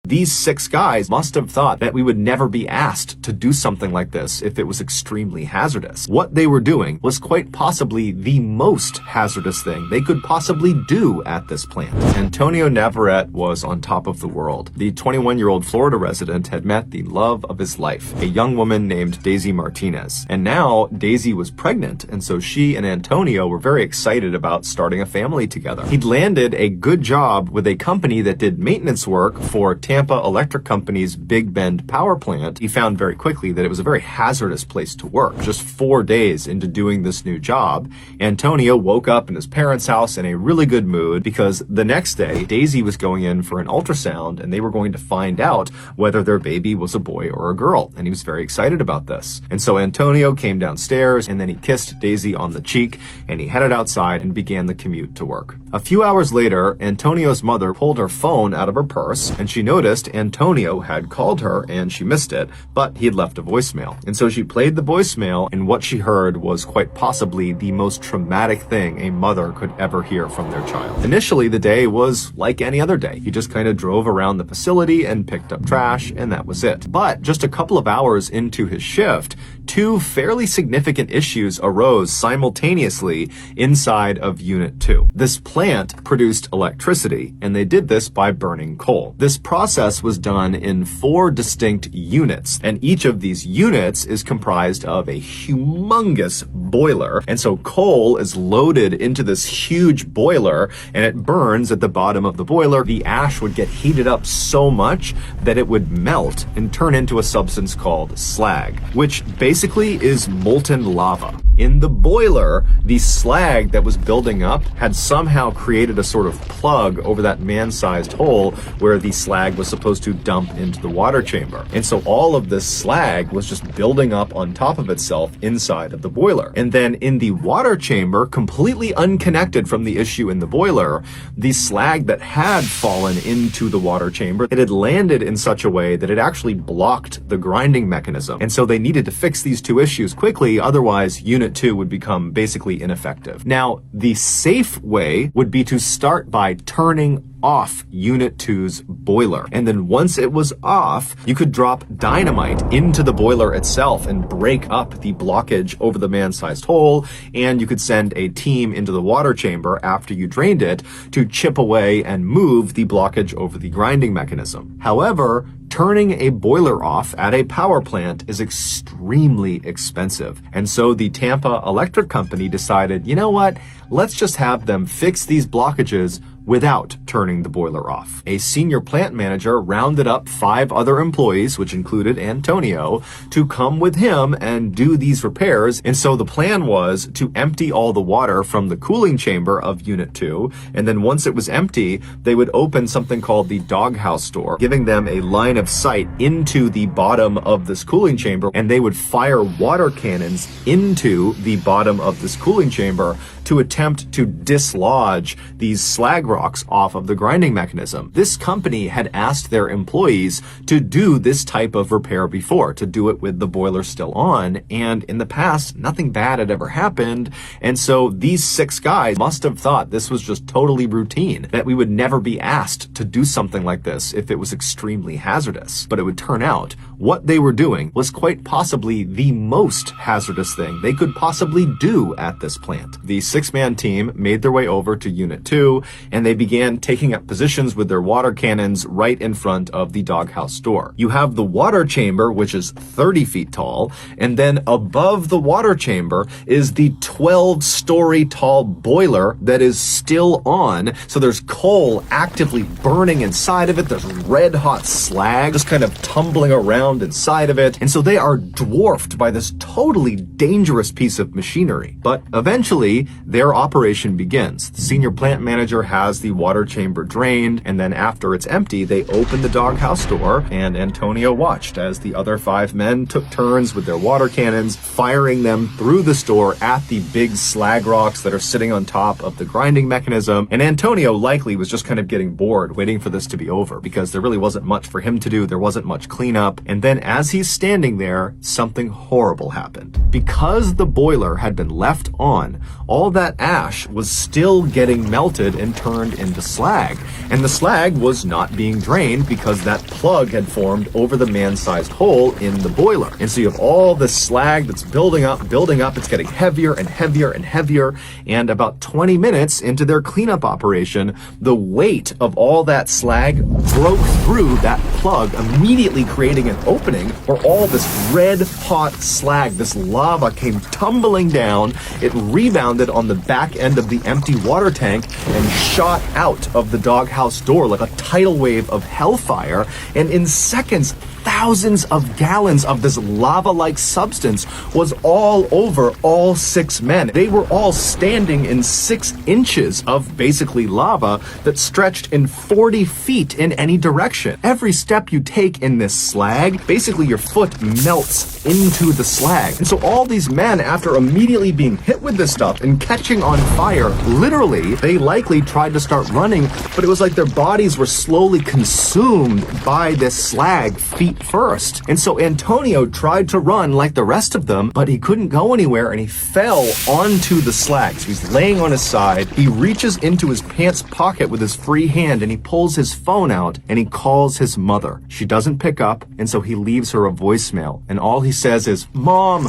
These 6 guys must have thought that we would never be asked to do something like this if it was extremely hazardous. What they were doing was quite possibly the most hazardous thing they could possibly do at this plant. Antonio Navarrete was on top of the world. The 21-year-old Florida resident had met the love of his life, a young woman named Daisy Martinez. And now Daisy was pregnant, and so she and Antonio were very excited about starting a family together. He'd landed a good job with a company that did maintenance work for Tampa Electric Company's Big Bend power plant. He found very quickly that it was a very hazardous place to work. Just 4 days into doing this new job, Antonio woke up in his parents' house in a really good mood because the next day, Daisy was going in for an ultrasound and they were going to find out whether their baby was a boy or a girl. And he was very excited about this. And so Antonio came downstairs and then he kissed Daisy on the cheek and he headed outside and began the commute to work. A few hours later, Antonio's mother pulled her phone out of her purse and she noticed Antonio had called her and she missed it, but he had left a voicemail. And so she played the voicemail, and what she heard was quite possibly the most traumatic thing a mother could ever hear from their child. Initially, the day was like any other day. He just kind of drove around the facility and picked up trash, and that was it. But just a couple of hours into his shift, 2 fairly significant issues arose simultaneously inside of Unit 2. This plant produced electricity, and they did this by burning coal. This process was done in 4 distinct units, and each of these units is comprised of a humongous boiler. And so coal is loaded into this huge boiler, and it burns at the bottom of the boiler. The ash would get heated up so much that it would melt and turn into a substance called slag, which basically is molten lava. In the boiler, the slag that was building up had somehow created a sort of plug over that man-sized hole where the slag was supposed to dump into the water chamber. And so all of this slag was just building up on top of itself inside of the boiler. And then in the water chamber, completely unconnected from the issue in the boiler, the slag that had fallen into the water chamber, it had landed in such a way that it actually blocked the grinding mechanism. And so they needed to fix these 2 issues quickly, otherwise Unit 2 would become basically ineffective. Now, the safe way would be to start by turning off Unit 2's boiler. And then once it was off, you could drop dynamite into the boiler itself and break up the blockage over the man-sized hole, and you could send a team into the water chamber after you drained it to chip away and move the blockage over the grinding mechanism. However, turning a boiler off at a power plant is extremely expensive. And so the Tampa Electric Company decided, you know what, let's just have them fix these blockages without turning the boiler off. A senior plant manager rounded up 5 other employees, which included Antonio, to come with him and do these repairs. And so the plan was to empty all the water from the cooling chamber of Unit 2, and then once it was empty, they would open something called the doghouse door, giving them a line of sight into the bottom of this cooling chamber, and they would fire water cannons into the bottom of this cooling chamber to attempt to dislodge these slag rocks off of the grinding mechanism. This company had asked their employees to do this type of repair before, to do it with the boiler still on, and in the past, nothing bad had ever happened, and so these 6 guys must have thought this was just totally routine, that we would never be asked to do something like this if it was extremely hazardous. But it would turn out what they were doing was quite possibly the most hazardous thing they could possibly do at this plant. The 6-man team made their way over to Unit 2, and they began taking up positions with their water cannons right in front of the doghouse door. You have the water chamber, which is 30 feet tall, and then above the water chamber is the 12-story tall boiler that is still on. So there's coal actively burning inside of it. There's red hot slag just kind of tumbling around inside of it. And so they are dwarfed by this totally dangerous piece of machinery. But eventually, their operation begins. The senior plant manager has the water chamber drained, and then after it's empty, they open the doghouse door, and Antonio watched as the other 5 men took turns with their water cannons, firing them through the store at the big slag rocks that are sitting on top of the grinding mechanism. And Antonio likely was just kind of getting bored waiting for this to be over because there really wasn't much for him to do. There wasn't much cleanup. And then as he's standing there, something horrible happened. Because the boiler had been left on, all that ash was still getting melted and turned into slag. And the slag was not being drained because that plug had formed over the man-sized hole in the boiler. And so you have all this slag that's building up. It's getting heavier and heavier and heavier. And about 20 minutes into their cleanup operation, the weight of all that slag broke through that plug, immediately creating an opening where all this red hot slag, this lava, came tumbling down. It rebounded on the back end of the empty water tank and shot out of the doghouse door like a tidal wave of hellfire. And in seconds, thousands of gallons of this lava-like substance was all over all 6 men. They were all standing in 6 inches of basically lava that stretched in 40 feet in any direction. Every step you take in this slag, basically your foot melts into the slag. And so all these men, after immediately being hit with this stuff and catching on fire, literally, they likely tried to start running, but it was like their bodies were slowly consumed by this slag feet first. And so Antonio tried to run like the rest of them, but he couldn't go anywhere and he fell onto the slag. So he's laying on his side. He reaches into his pants pocket with his free hand and he pulls his phone out and he calls his mother. She doesn't pick up, and so he leaves her a voicemail. And all he says is, Mom,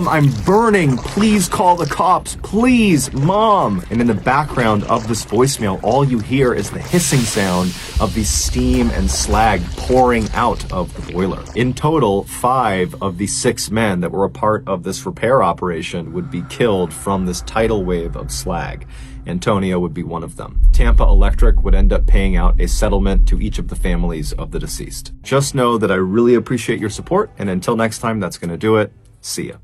I'm burning. Please call the cops. Please, Mom. And in the background of this voicemail, all you hear is the hissing sound of the steam and slag pouring out of the boiler. In total, 5 of the 6 men that were a part of this repair operation would be killed from this tidal wave of slag. Antonio would be one of them. Tampa Electric would end up paying out a settlement to each of the families of the deceased. Just know that I really appreciate your support, and until next time, that's going to do it. See ya.